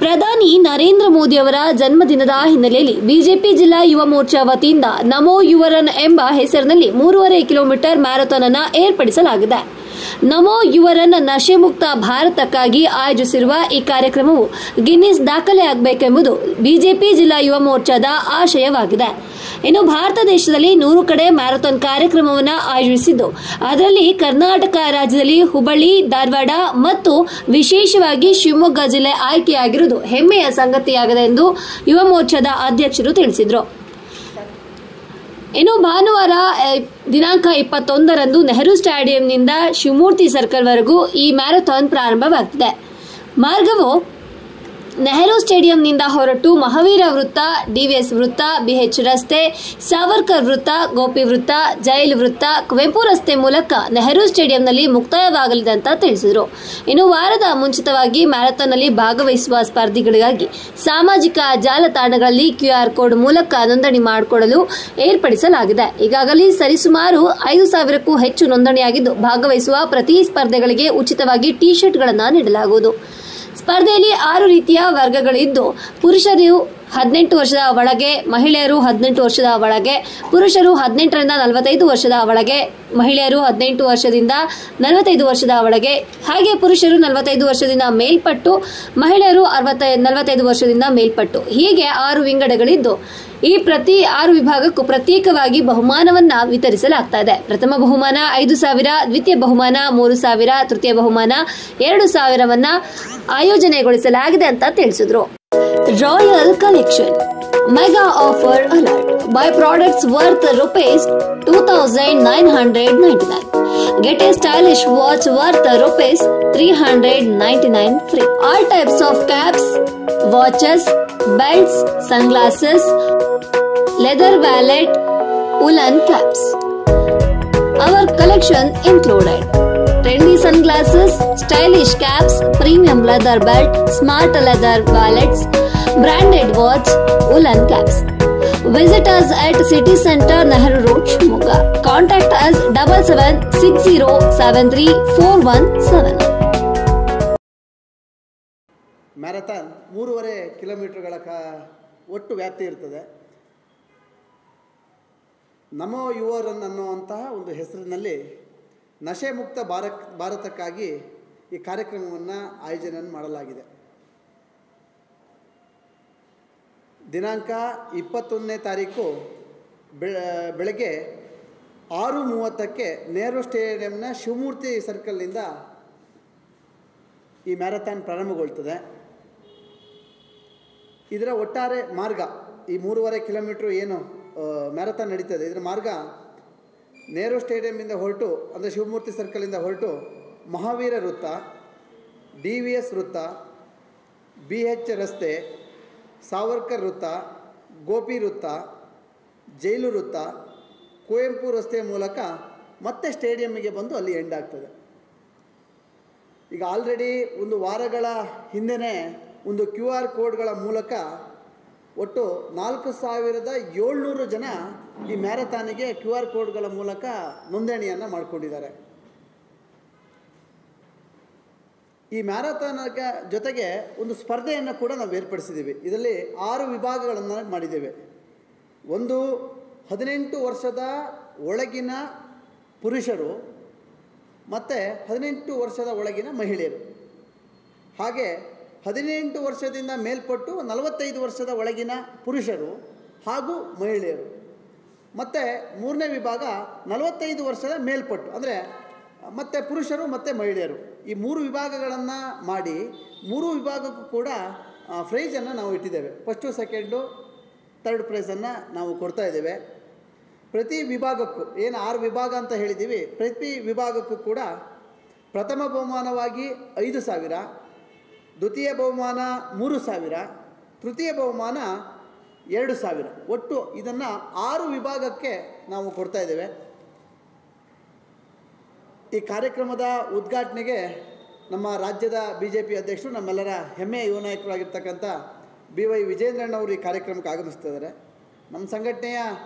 ಪ್ರಧಾನಿ ನರೇಂದ್ರ ಮೋದಿ ಅವರ ಜನ್ಮದಿನದ ಹಿನ್ನೆಲೆಯಲ್ಲಿ ಬಿಜೆಪಿ ಜಿಲ್ಲಾ ಯುವ ಮೋರ್ಚಾ ವತಿಯಿಂದ ನಮೋ ಯುವ ರನ್ ಎಂಬ ಹೆಸರಿನಲ್ಲಿ 3.5 ಕಿಲೋಮೀಟರ್ ಮ್ಯಾರಥಾನ್ ಅನ್ನು ಏರ್ಪಡಿಸಲಾಗಿದೆ. ನಮೋ ಯುವ ರನ್ ನಶೆ ಮುಕ್ತ ಭಾರತಕ್ಕಾಗಿ ಆಯೋಜಿಸಿರುವ ಈ ಕಾರ್ಯಕ್ರಮವು ಗಿನ್ನಿಸ್ ದಾಖಲೆಯಾಗಬೇಕೆಂಬುದು ಬಿಜೆಪಿ ಜಿಲ್ಲಾ ಯುವ ಮೋರ್ಚಾದ ಆಶಯವಾಗಿದೆ. ಇನ್ನು ಭಾರತ ದೇಶದಲ್ಲಿ 100 ಕಡೆ ಮ್ಯಾರಥಾನ್ ಕಾರ್ಯಕ್ರಮವನ್ನು ಆಯೋಜಿಸಿದ್ದು, ಅದರಲ್ಲಿ ಕರ್ನಾಟಕ ರಾಜ್ಯದಲ್ಲಿ ಹುಬ್ಬಳ್ಳಿ, ಧಾರವಾಡ ಮತ್ತು ವಿಶೇಷವಾಗಿ ಶಿವಮೊಗ್ಗ ಜಿಲ್ಲೆ ಆಯ್ಕೆಯಾಗಿರುವುದು ಹೆಮ್ಮೆಯ ಸಂಗತಿಯಾಗಿದೆ ಎಂದು ಯುವ ಮೋರ್ಚಾದ ಅಧ್ಯಕ್ಷರು ತಿಳಿಸಿದರು. ಇನ್ನು ಭಾನುವಾರ ದಿನಾಂಕ 21ರಂದು ನೆಹರು ಸ್ಟೇಡಿಯಂನಿಂದ ಶಿವಮೂರ್ತಿ ಸರ್ಕಲ್ವರೆಗೂ ಈ ಮ್ಯಾರಥಾನ್ ಪ್ರಾರಂಭವಾಗುತ್ತದೆ. ಮಾರ್ಗವು ನೆಹರು ಸ್ಟೇಡಿಯಂನಿಂದ ಹೊರಟು ಮಹಾವೀರ ವೃತ್ತ, ಡಿವಿಎಸ್ ವೃತ್ತ, ಬಿಎಚ್ ರಸ್ತೆ, ಸಾವರ್ಕರ್ ವೃತ್ತ, ಗೋಪಿ ವೃತ್ತ, ಜೈಲ್ ವೃತ್ತ, ಕುವೆಂಪು ರಸ್ತೆ ಮೂಲಕ ನೆಹರು ಸ್ಟೇಡಿಯಂನಲ್ಲಿ ಮುಕ್ತಾಯವಾಗಲಿದೆ ಅಂತ ತಿಳಿಸಿದರು. ಇನ್ನು ವಾರದ ಮುಂಚಿತವಾಗಿ ಮ್ಯಾರಥಾನ್ನಲ್ಲಿ ಭಾಗವಹಿಸುವ ಸ್ಪರ್ಧಿಗಳಿಗಾಗಿ ಸಾಮಾಜಿಕ ಜಾಲತಾಣಗಳಲ್ಲಿ QR ಕೋಡ್ ಮೂಲಕ ನೋಂದಣಿ ಮಾಡಿಕೊಳ್ಳಲು ಏರ್ಪಡಿಸಲಾಗಿದೆ. ಈಗಾಗಲೇ ಸರಿಸುಮಾರು 5,000ಕ್ಕೂ ಹೆಚ್ಚು ನೋಂದಣಿಯಾಗಿದ್ದು, ಭಾಗವಹಿಸುವ ಪ್ರತಿ ಸ್ಪರ್ಧೆಗಳಿಗೆ ಉಚಿತವಾಗಿ ಟಿ ಶರ್ಟ್ಗಳನ್ನು ನೀಡಲಾಗುವುದು. ಸ್ಪರ್ಧೆಯಲ್ಲಿ 6 ರೀತಿಯ ವರ್ಗಗಳಿದ್ದು, ಪುರುಷರು 18 ವರ್ಷದ ಒಳಗೆ, ಮಹಿಳೆಯರು 18 ವರ್ಷದ ಒಳಗೆ, ಪುರುಷರು 18ರಿಂದ 45 ವರ್ಷದ ಒಳಗೆ, ಮಹಿಳೆಯರು 18 ವರ್ಷದಿಂದ 45 ವರ್ಷದ ಒಳಗೆ, ಹಾಗೆ ಪುರುಷರು 45 ವರ್ಷದಿಂದ ಮೇಲ್ಪಟ್ಟು, ಮಹಿಳೆಯರು 45 ವರ್ಷದಿಂದ ಮೇಲ್ಪಟ್ಟು, ಹೀಗೆ 6 ವಿಂಗಡಗಳಿದ್ದು, ಈ ಪ್ರತಿ 6 ವಿಭಾಗಕ್ಕೂ ಪ್ರತ್ಯೇಕವಾಗಿ ಬಹುಮಾನವನ್ನ ವಿತರಿಸಲಾಗ್ತಾ ಇದೆ. ಪ್ರಥಮ ಬಹುಮಾನ 5,000, ದ್ವಿತೀಯ ಬಹುಮಾನ 3,000, ತೃತೀಯ ಬಹುಮಾನ 2,000ವನ್ನ ಆಯೋಜನೆಗೊಳಿಸಲಾಗಿದೆ ಅಂತ ತಿಳಿಸಿದ್ರು. Royal collection mega offer alert. Buy products worth rupees 2,999. Get a stylish watch worth rupees 399 free. All types of caps, watches, belts, sunglasses, leather wallet, woolen caps. Our collection included trendy sunglasses, stylish caps, premium leather belt, smart leather wallets, branded watch, woolen caps. Visit us at City Center, Nehru Road, Shimoga. Contact us 7760734117. Marathon 3.5 ಕಿಲೋಮೀಟರ್ಗಳ ಒಟ್ಟು ವ್ಯಾಪ್ತಿ ಇರ್ತದೆ. ನಮೋ ಯುವ run ಅನ್ನುವಂತಹ ಒಂದು ಹೆಸರಿನಲ್ಲಿ ನಶೆ ಮುಕ್ತ ಭಾರತಕ್ಕಾಗಿ ಈ ಕಾರ್ಯಕ್ರಮವನ್ನು ಆಯೋಜನೆ ಮಾಡಲಾಗಿದೆ. ದಿನಾಂಕ 21ನೇ ತಾರೀಕು ಬೆಳಗ್ಗೆ 6:30ಕ್ಕೆ ನೆಹರು ಸ್ಟೇಡಿಯಂನ ಶಿವಮೂರ್ತಿ ಸರ್ಕಲ್ನಿಂದ ಈ ಮ್ಯಾರಥಾನ್ ಪ್ರಾರಂಭಗೊಳ್ತದೆ. ಇದರ ಒಟ್ಟಾರೆ ಮಾರ್ಗ, ಈ 3.5 ಕಿಲೋಮೀಟ್ರ್ ಏನು ಮ್ಯಾರಥಾನ್ ನಡೀತದೆ, ಇದರ ಮಾರ್ಗ ನೆಹರು ಸ್ಟೇಡಿಯಂನಿಂದ ಹೊರಟು, ಅಂದರೆ ಶಿವಮೂರ್ತಿ ಸರ್ಕಲಿಂದ ಹೊರಟು ಮಹಾವೀರ ವೃತ್ತ, DVS ವೃತ್ತ, BH ರಸ್ತೆ, ಸಾವರ್ಕರ್ ವೃತ್ತ, ಗೋಪಿ ವೃತ್ತ, ಜೈಲು ವೃತ್ತ, ಕುವೆಂಪು ರಸ್ತೆಯ ಮೂಲಕ ಮತ್ತೆ ಸ್ಟೇಡಿಯಂಗೆ ಬಂದು ಅಲ್ಲಿ ಎಂಡ್ ಆಗ್ತದೆ. ಈಗ ಆಲ್ರೆಡಿ ಒಂದು ವಾರಗಳ ಹಿಂದೆಯೇ ಒಂದು QR ಕೋಡ್ಗಳ ಮೂಲಕ ಒಟ್ಟು 4,700 ಜನ ಈ ಮ್ಯಾರಥಾನಿಗೆ QR ಕೋಡ್ಗಳ ಮೂಲಕ ನೋಂದಣಿಯನ್ನು ಮಾಡಿಕೊಂಡಿದ್ದಾರೆ. ಈ ಮ್ಯಾರಥಾನ್ ಜೊತೆಗೆ ಒಂದು ಸ್ಪರ್ಧೆಯನ್ನು ಕೂಡ ನಾವು ಏರ್ಪಡಿಸಿದ್ದೀವಿ. ಇದರಲ್ಲಿ 6 ವಿಭಾಗಗಳನ್ನು ಮಾಡಿದ್ದೇವೆ. ಒಂದು 18 ವರ್ಷದ ಒಳಗಿನ ಪುರುಷರು ಮತ್ತು 18 ವರ್ಷದ ಒಳಗಿನ ಮಹಿಳೆಯರು, ಹಾಗೆ 18 ವರ್ಷದಿಂದ ಮೇಲ್ಪಟ್ಟು 45 ವರ್ಷದ ಒಳಗಿನ ಪುರುಷರು ಹಾಗೂ ಮಹಿಳೆಯರು, ಮತ್ತು 3ನೇ ವಿಭಾಗ 45 ವರ್ಷದ ಮೇಲ್ಪಟ್ಟು, ಅಂದರೆ ಮತ್ತು ಪುರುಷರು ಮತ್ತು ಮಹಿಳೆಯರು. ಈ 3 ವಿಭಾಗಗಳನ್ನು ಮಾಡಿ 3 ವಿಭಾಗಕ್ಕೂ ಕೂಡ ಪ್ರೈಸನ್ನು ನಾವು ಇಟ್ಟಿದ್ದೇವೆ. ಫಸ್ಟು, ಸೆಕೆಂಡು, ಥರ್ಡ್ ಪ್ರೈಸನ್ನು ನಾವು ಕೊಡ್ತಾ ಇದ್ದೇವೆ. ಪ್ರತಿ ವಿಭಾಗಕ್ಕೂ ಏನು 6 ವಿಭಾಗ ಅಂತ ಹೇಳಿದ್ದೀವಿ, ಪ್ರತಿ ವಿಭಾಗಕ್ಕೂ ಕೂಡ ಪ್ರಥಮ ಬಹುಮಾನವಾಗಿ 5,000, ದ್ವಿತೀಯ ಬಹುಮಾನ 3,000, ತೃತೀಯ ಬಹುಮಾನ 2,000, ಒಟ್ಟು ಇದನ್ನು 6 ವಿಭಾಗಕ್ಕೆ ನಾವು ಕೊಡ್ತಾ ಇದ್ದೇವೆ. ಈ ಕಾರ್ಯಕ್ರಮದ ಉದ್ಘಾಟನೆಗೆ ನಮ್ಮ ರಾಜ್ಯದ BJP ಅಧ್ಯಕ್ಷರು, ನಮ್ಮೆಲ್ಲರ ಹೆಮ್ಮೆಯ ಯುವ ನಾಯಕರಾಗಿರ್ತಕ್ಕಂಥ BY ವಿಜೇಂದ್ರಣ್ಣವರು ಈ ಕಾರ್ಯಕ್ರಮಕ್ಕೆ ಆಗಮಿಸ್ತಿದ್ದಾರೆ. ನಮ್ಮ ಸಂಘಟನೆಯ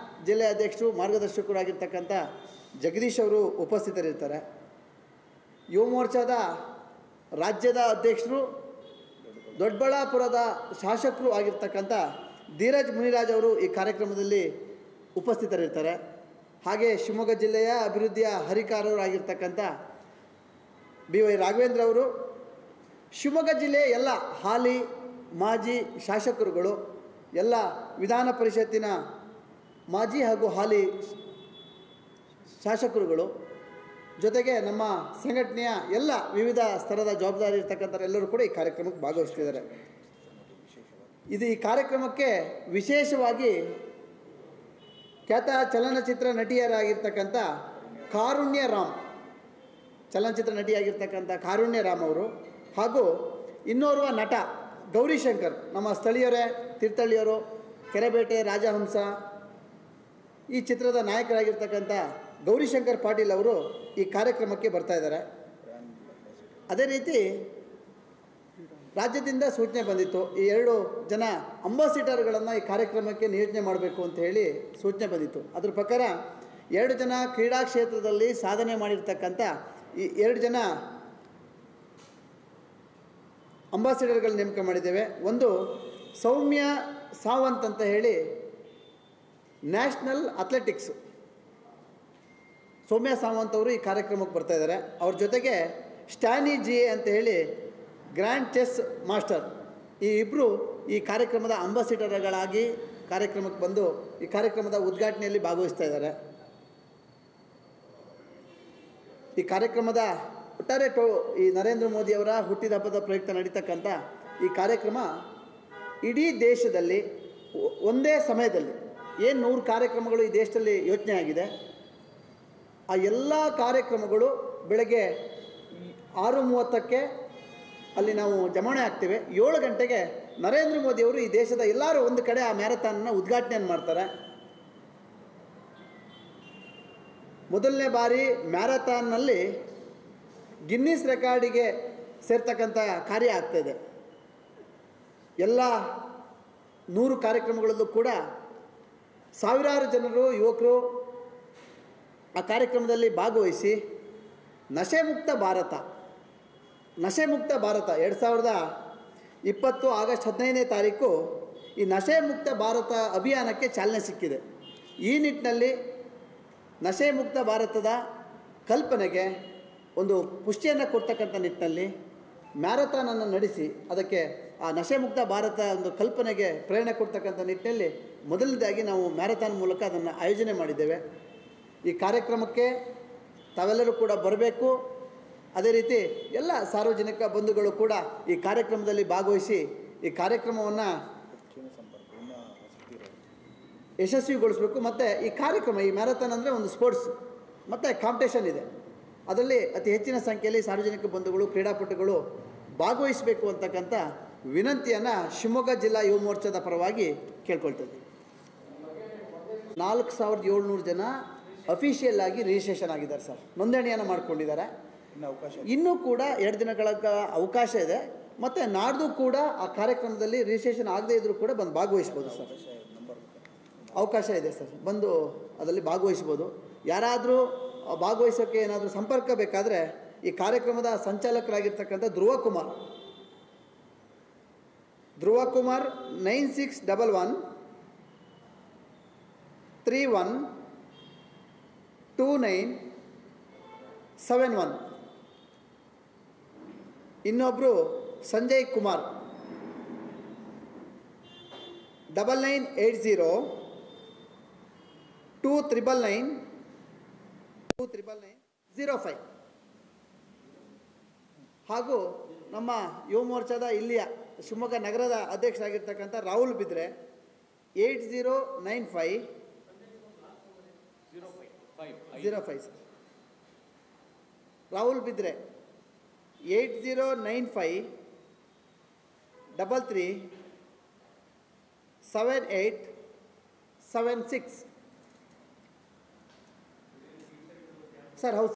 ಜಿಲ್ಲೆಯ ಅಧ್ಯಕ್ಷರು, ಮಾರ್ಗದರ್ಶಕರಾಗಿರ್ತಕ್ಕಂಥ ಜಗದೀಶ್ ಅವರು ಉಪಸ್ಥಿತರಿರ್ತಾರೆ. ಯುವ ಮೋರ್ಚಾದ ರಾಜ್ಯದ ಅಧ್ಯಕ್ಷರು ದೊಡ್ಡಬಳ್ಳಾಪುರದ ಶಾಸಕರು ಆಗಿರ್ತಕ್ಕಂಥ ಧೀರಜ್ ಮುನಿರಾಜ್ ಅವರು ಈ ಕಾರ್ಯಕ್ರಮದಲ್ಲಿ ಉಪಸ್ಥಿತರಿರ್ತಾರೆ. ಹಾಗೆ ಶಿವಮೊಗ್ಗ ಜಿಲ್ಲೆಯ ಅಭಿವೃದ್ಧಿಯ ಹರಿಕಾರರಾಗಿರ್ತಕ್ಕಂಥ BY ರಾಘವೇಂದ್ರ ಅವರು, ಶಿವಮೊಗ್ಗ ಜಿಲ್ಲೆಯ ಎಲ್ಲ ಹಾಲಿ ಮಾಜಿ ಶಾಸಕರುಗಳು, ಎಲ್ಲ ವಿಧಾನ ಪರಿಷತ್ತಿನ ಮಾಜಿ ಹಾಗೂ ಹಾಲಿ ಶಾಸಕರುಗಳು, ಜೊತೆಗೆ ನಮ್ಮ ಸಂಘಟನೆಯ ಎಲ್ಲ ವಿವಿಧ ಸ್ತರದ ಜವಾಬ್ದಾರಿ ಇರ್ತಕ್ಕಂಥವರೆಲ್ಲರೂ ಕೂಡ ಈ ಕಾರ್ಯಕ್ರಮಕ್ಕೆ ಭಾಗವಹಿಸ್ತಿದ್ದಾರೆ. ಈ ಕಾರ್ಯಕ್ರಮಕ್ಕೆ ವಿಶೇಷವಾಗಿ ಖ್ಯಾತ ಚಲನಚಿತ್ರ ನಟಿಯರಾಗಿರ್ತಕ್ಕಂಥ ಕಾರುಣ್ಯ ರಾಮ್ ಅವರು ಹಾಗೂ ಇನ್ನೋರ್ವ ನಟ ಗೌರಿಶಂಕರ್, ನಮ್ಮ ಸ್ಥಳೀಯರೇ, ತೀರ್ಥಹಳ್ಳಿಯವರು, ಕೆರೆಬೇಟೆ, ರಾಜಹಂಸ ಈ ಚಿತ್ರದ ನಾಯಕರಾಗಿರ್ತಕ್ಕಂಥ ಗೌರಿಶಂಕರ್ ಪಾಟೀಲ್ ಅವರು ಈ ಕಾರ್ಯಕ್ರಮಕ್ಕೆ ಬರ್ತಾ ಇದ್ದಾರೆ. ಅದೇ ರೀತಿ ರಾಜ್ಯದಿಂದ ಸೂಚನೆ ಬಂದಿತ್ತು, ಈ 2 ಜನ ಅಂಬಾಸಿಡರ್ಗಳನ್ನು ಈ ಕಾರ್ಯಕ್ರಮಕ್ಕೆ ನಿಯೋಜನೆ ಮಾಡಬೇಕು ಅಂತ ಹೇಳಿ ಸೂಚನೆ ಬಂದಿತ್ತು. ಅದ್ರ ಪ್ರಕಾರ 2 ಜನ ಕ್ರೀಡಾ ಕ್ಷೇತ್ರದಲ್ಲಿ ಸಾಧನೆ ಮಾಡಿರ್ತಕ್ಕಂಥ ಈ 2 ಜನ ಅಂಬಾಸಿಡರ್ಗಳು ನೇಮಕ ಮಾಡಿದ್ದೇವೆ. ಒಂದು ಸೌಮ್ಯ ಸಾವಂತ್ ಅಂತ ಹೇಳಿ ನ್ಯಾಷನಲ್ ಅಥ್ಲೆಟಿಕ್ಸ್, ಸೌಮ್ಯ ಸಾವಂತ್ ಅವರು ಈ ಕಾರ್ಯಕ್ರಮಕ್ಕೆ ಬರ್ತಾ ಇದ್ದಾರೆ. ಅವ್ರ ಜೊತೆಗೆ ಸ್ಟ್ಯಾನಿ GA ಅಂತ ಹೇಳಿ ಗ್ರ್ಯಾಂಡ್ ಚೆಸ್ ಮಾಸ್ಟರ್, ಈ ಇಬ್ಬರು ಈ ಕಾರ್ಯಕ್ರಮದ ಅಂಬಾಸಿಡರ್ಗಳಾಗಿ ಕಾರ್ಯಕ್ರಮಕ್ಕೆ ಬಂದು ಈ ಕಾರ್ಯಕ್ರಮದ ಉದ್ಘಾಟನೆಯಲ್ಲಿ ಭಾಗವಹಿಸ್ತಾ ಇದ್ದಾರೆ. ಈ ಕಾರ್ಯಕ್ರಮದ ಒಟ್ಟಾರೆ ಈ ನರೇಂದ್ರ ಮೋದಿಯವರ ಹುಟ್ಟಿದಹಬ್ಬದ ಪ್ರಯುಕ್ತ ನಡೀತಕ್ಕಂಥ ಈ ಕಾರ್ಯಕ್ರಮ ಇಡೀ ದೇಶದಲ್ಲಿ ಒಂದೇ ಸಮಯದಲ್ಲಿ ಏನು 100 ಕಾರ್ಯಕ್ರಮಗಳು ಈ ದೇಶದಲ್ಲಿ ಯೋಚನೆ ಆಗಿದೆ, ಆ ಎಲ್ಲ ಕಾರ್ಯಕ್ರಮಗಳು ಬೆಳಗ್ಗೆ 6:30ಕ್ಕೆ ಅಲ್ಲಿ ನಾವು ಜಮಾವಣೆ ಆಗ್ತೇವೆ. 7 ಗಂಟೆಗೆ ನರೇಂದ್ರ ಮೋದಿಯವರು ಈ ದೇಶದ ಎಲ್ಲರೂ ಒಂದು ಕಡೆ ಆ ಮ್ಯಾರಥಾನ್ನ ಉದ್ಘಾಟನೆಯನ್ನು ಮಾಡ್ತಾರೆ. ಮೊದಲನೇ ಬಾರಿ ಮ್ಯಾರಥಾನ್ನಲ್ಲಿ ಗಿನ್ನಿಸ್ ರೆಕಾರ್ಡಿಗೆ ಸೇರ್ತಕ್ಕಂಥ ಕಾರ್ಯ ಆಗ್ತಾಯಿದೆ. ಎಲ್ಲ 100 ಕಾರ್ಯಕ್ರಮಗಳಲ್ಲೂ ಕೂಡ ಸಾವಿರಾರು ಜನರು, ಯುವಕರು ಆ ಕಾರ್ಯಕ್ರಮದಲ್ಲಿ ಭಾಗವಹಿಸಿ ನಶೆ ಮುಕ್ತ ಭಾರತ 2020 ಆಗಸ್ಟ್ 15ನೇ ತಾರೀಕು ಈ ನಶೆ ಮುಕ್ತ ಭಾರತ ಅಭಿಯಾನಕ್ಕೆ ಚಾಲನೆ ಸಿಕ್ಕಿದೆ. ಈ ನಿಟ್ಟಿನಲ್ಲಿ ನಶೆ ಮುಕ್ತ ಭಾರತದ ಕಲ್ಪನೆಗೆ ಒಂದು ಪುಷ್ಟಿಯನ್ನು ಕೊಡ್ತಕ್ಕಂಥ ನಿಟ್ಟಿನಲ್ಲಿ ಮ್ಯಾರಥಾನನ್ನು ನಡೆಸಿ ಅದಕ್ಕೆ ಆ ನಶೆ ಮುಕ್ತ ಭಾರತ ಒಂದು ಕಲ್ಪನೆಗೆ ಪ್ರೇರಣೆ ಕೊಡ್ತಕ್ಕಂಥ ನಿಟ್ಟಿನಲ್ಲಿ ಮೊದಲನೇದಾಗಿ ನಾವು ಮ್ಯಾರಥಾನ್ ಮೂಲಕ ಅದನ್ನು ಆಯೋಜನೆ ಮಾಡಿದ್ದೇವೆ. ಈ ಕಾರ್ಯಕ್ರಮಕ್ಕೆ ತಾವೆಲ್ಲರೂ ಕೂಡ ಬರಬೇಕು. ಅದೇ ರೀತಿ ಎಲ್ಲ ಸಾರ್ವಜನಿಕ ಬಂಧುಗಳು ಕೂಡ ಈ ಕಾರ್ಯಕ್ರಮದಲ್ಲಿ ಭಾಗವಹಿಸಿ ಈ ಕಾರ್ಯಕ್ರಮವನ್ನು ಯಶಸ್ವಿಗೊಳಿಸಬೇಕು. ಮತ್ತು ಈ ಕಾರ್ಯಕ್ರಮ, ಈ ಮ್ಯಾರಥಾನ್ ಅಂದರೆ ಒಂದು ಸ್ಪೋರ್ಟ್ಸ್ ಮತ್ತು ಕಾಂಪಿಟೇಷನ್ ಇದೆ, ಅದರಲ್ಲಿ ಅತಿ ಹೆಚ್ಚಿನ ಸಂಖ್ಯೆಯಲ್ಲಿ ಸಾರ್ವಜನಿಕ ಬಂಧುಗಳು, ಕ್ರೀಡಾಪಟುಗಳು ಭಾಗವಹಿಸಬೇಕು ಅಂತಕ್ಕಂಥ ವಿನಂತಿಯನ್ನು ಶಿವಮೊಗ್ಗ ಜಿಲ್ಲಾ ಯುವ ಮೋರ್ಚಾದ ಪರವಾಗಿ ಕೇಳ್ಕೊಳ್ತಿದ್ವಿ. 4700 ಜನ ಅಫಿಷಿಯಲ್ ಆಗಿ ರಿಜಿಸ್ಟ್ರೇಷನ್ ಆಗಿದ್ದಾರೆ ಸರ್, ನೋಂದಣಿಯನ್ನು ಮಾಡಿಕೊಂಡಿದ್ದಾರೆ. ಇನ್ನೂ ಕೂಡ 2 ದಿನಗಳ ಅವಕಾಶ ಇದೆ. ಮತ್ತು ನಾಡ್ದು ಕೂಡ ಆ ಕಾರ್ಯಕ್ರಮದಲ್ಲಿ ರಿಜಿಸ್ಟ್ರೇಷನ್ ಆಗದೇ ಇದ್ದರೂ ಕೂಡ ಬಂದು ಭಾಗವಹಿಸ್ಬೋದು ಸರ್, ಅವಕಾಶ ಇದೆ ಸರ್, ಬಂದು ಅದರಲ್ಲಿ ಭಾಗವಹಿಸ್ಬೋದು. ಯಾರಾದರೂ ಭಾಗವಹಿಸೋಕ್ಕೆ ಏನಾದರೂ ಸಂಪರ್ಕ ಬೇಕಾದರೆ ಈ ಕಾರ್ಯಕ್ರಮದ ಸಂಚಾಲಕರಾಗಿರ್ತಕ್ಕಂಥ ಧ್ರುವ ಕುಮಾರ್ 9611 312971. ಇನ್ನೊಬ್ಬರು ಸಂಜಯ್ ಕುಮಾರ್ 9980299905. ಹಾಗೂ ನಮ್ಮ ಯುವ ಮೋರ್ಚಾದ ಇಲ್ಲಿಯ ಶಿವಮೊಗ್ಗ ನಗರದ ಅಧ್ಯಕ್ಷರಾಗಿರ್ತಕ್ಕಂಥ ರಾಹುಲ್ ಬಿದ್ರೆ 809505 ಸರ್. ರಾಹುಲ್ ಬಿದ್ರೆ 8095337876 ಸರ್. ಹೌದು.